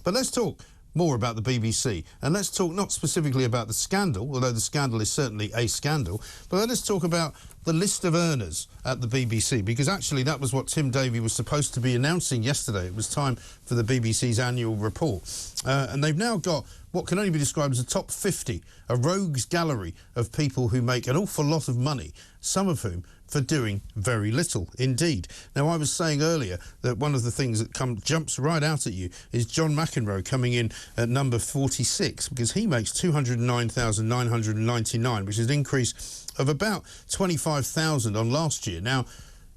But let's talk more about the BBC, and let's talk not specifically about the scandal, although the scandal is certainly a scandal, but let's talk about the list of earners at the BBC, because actually that was what Tim Davie was supposed to be announcing yesterday. It was time for the BBC's annual report, and they've now got what can only be described as a top 50, a rogues gallery of people who make an awful lot of money, some of whom for doing very little indeed. Now, I was saying earlier that one of the things that jumps right out at you is John McEnroe coming in at number 46, because he makes $209,999, which is an increase of about 25,000 on last year. Now,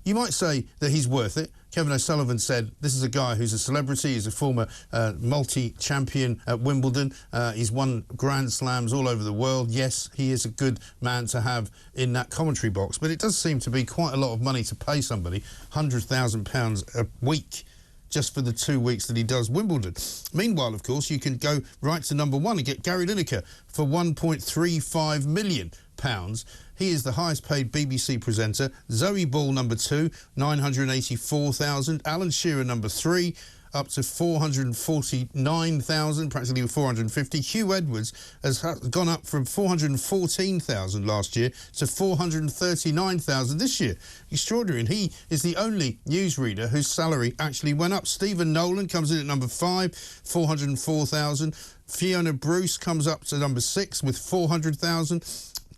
you might say that he's worth it. Kevin O'Sullivan said this is a guy who's a celebrity. He's a former multi-champion at Wimbledon. He's won Grand Slams all over the world. Yes, he is a good man to have in that commentary box, but it does seem to be quite a lot of money to pay somebody, £100,000 a week, just for the 2 weeks that he does Wimbledon. Meanwhile, of course, you can go right to number one and get Gary Lineker for £1.35 million. He is the highest paid BBC presenter. Zoe Ball, number 2, 984,000. Alan Shearer, number 3, up to 449,000, practically 450. Hugh Edwards has gone up from 414,000 last year to 439,000 this year. Extraordinary. And he is the only newsreader whose salary actually went up. Stephen Nolan comes in at number 5, 404,000. Fiona Bruce comes up to number 6 with 400,000.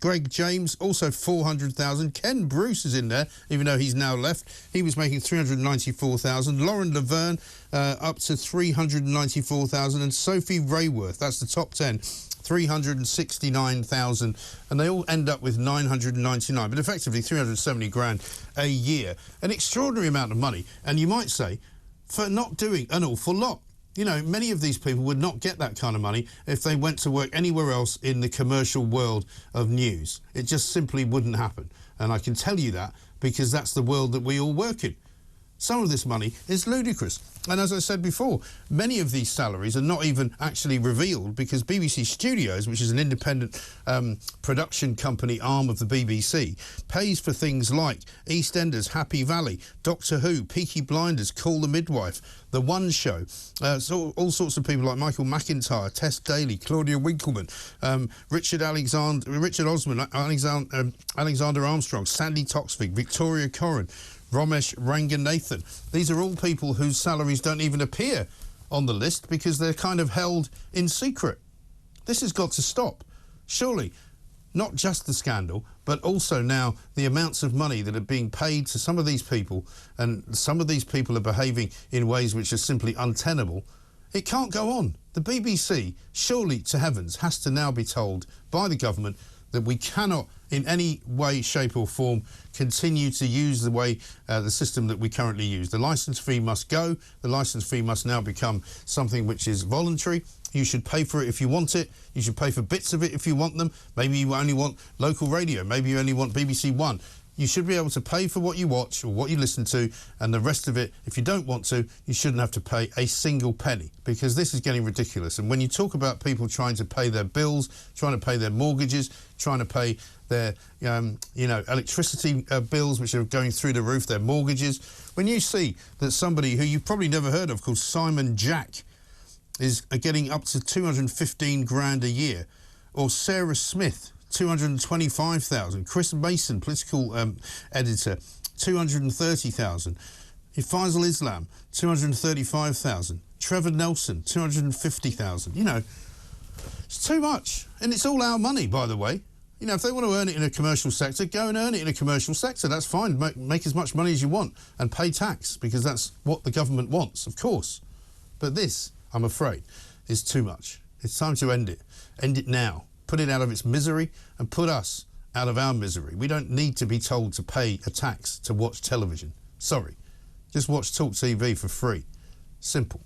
Greg James, also 400,000. Ken Bruce is in there, even though he's now left. He was making 394,000. Lauren Laverne up to 394,000. And Sophie Rayworth, that's the top 10, 369,000. And they all end up with 999, but effectively 370 grand a year. An extraordinary amount of money. And you might say, for not doing an awful lot. You know, many of these people would not get that kind of money if they went to work anywhere else in the commercial world of news. It just simply wouldn't happen. And I can tell you that because that's the world that we all work in. Some of this money is ludicrous. And as I said before, many of these salaries are not even actually revealed because BBC Studios, which is an independent production company arm of the BBC, pays for things like EastEnders, Happy Valley, Doctor Who, Peaky Blinders, Call the Midwife, The One Show. So all sorts of people like Michael McIntyre, Tess Daly, Claudia Winkleman, Richard Osman, Alexander Armstrong, Sandy Toksvig, Victoria Corrin, Ramesh Ranganathan. These are all people whose salaries don't even appear on the list because they're kind of held in secret. This has got to stop. Surely, not just the scandal, but also now the amounts of money that are being paid to some of these people, and some of these people are behaving in ways which are simply untenable. It can't go on. The BBC, surely to heavens, has to now be told by the government that we cannot in any way, shape or form continue to use the way the system that we currently use. The licence fee must go. The licence fee must now become something which is voluntary. You should pay for it if you want it. You should pay for bits of it if you want them. Maybe you only want local radio. Maybe you only want BBC One. You should be able to pay for what you watch or what you listen to, and the rest of it, if you don't want to, you shouldn't have to pay a single penny, because this is getting ridiculous. And when you talk about people trying to pay their bills, trying to pay their mortgages, trying to pay their, electricity bills, which are going through the roof, their mortgages, when you see that somebody who you've probably never heard of, called Simon Jack, is getting up to 215 grand a year, or Sarah Smith, 225,000. Chris Mason, political editor, 230,000. Faisal Islam, 235,000. Trevor Nelson, 250,000. You know, it's too much. And it's all our money, by the way. You know, if they want to earn it in a commercial sector, go and earn it in a commercial sector. That's fine. Make as much money as you want and pay tax, because that's what the government wants, of course. But this, I'm afraid, is too much. It's time to end it. End it now. Put it out of its misery and put us out of our misery. We don't need to be told to pay a tax to watch television. Sorry. Just watch talkTV for free. Simple.